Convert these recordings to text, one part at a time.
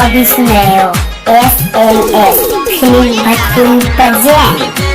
अभी सुन रहे हो SMS फिल्म भटकुन प्रेजेंट।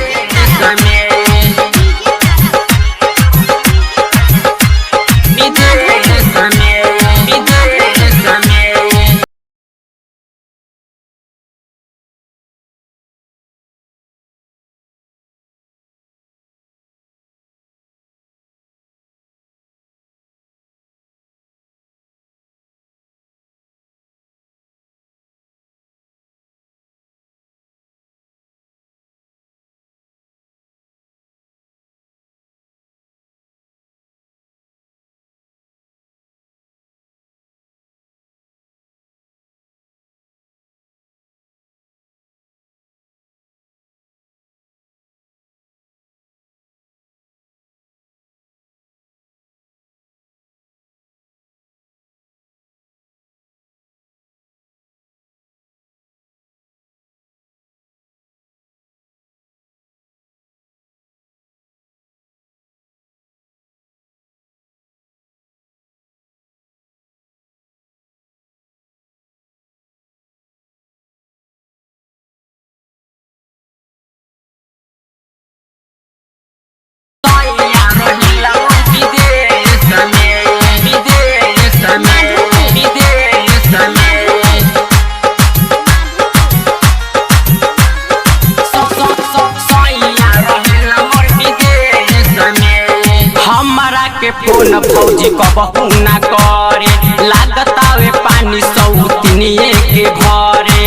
फोन फौजी कबहू ना करे लागतावे पानी सौतनिए के भरे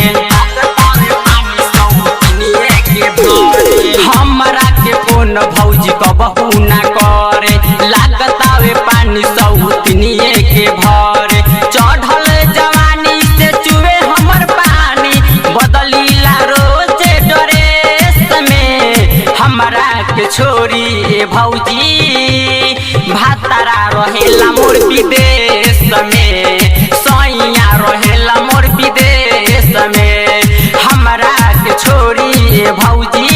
हमरा के फोन फौजी कबहू ना करे लागतावे पानी सौतनिए के भरे चढ़ल जवानी से चुए हमर पानी बदलीला रोज ड्रेस में हमरा के छोरी भौजी भातारा रहेला मोर विदेश में सैया रहेला मोर विदेश में हमरा के छोरी भौजी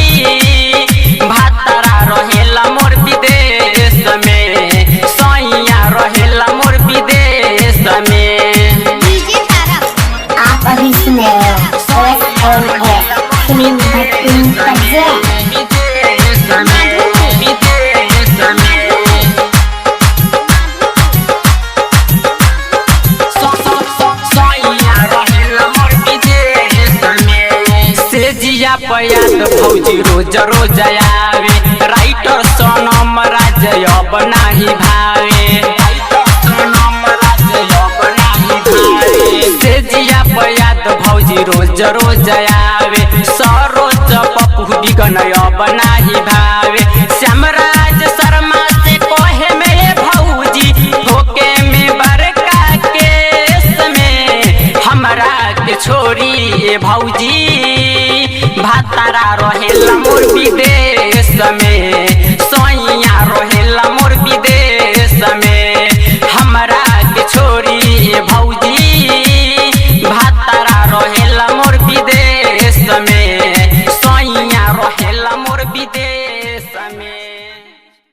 भातारा रहेला मोर विदेश में सैया रहेला मोर विदेश में। आप अभी सुन रहे हो SMS फिल्म भटकुन प्रेजेंट। पयात फौजी रोज रोज आवे राइटर सोनम राज अब नाही भावे से जिया पयात फौजी रोज रोज आवे सरोज पप्पू बिगन अब नाही भावे श्यामराज शर्मा से कहे में भौजी ठोके में बरका केस में हमरा के छोरी भौजी भातारा रहेला मोर विदेश में।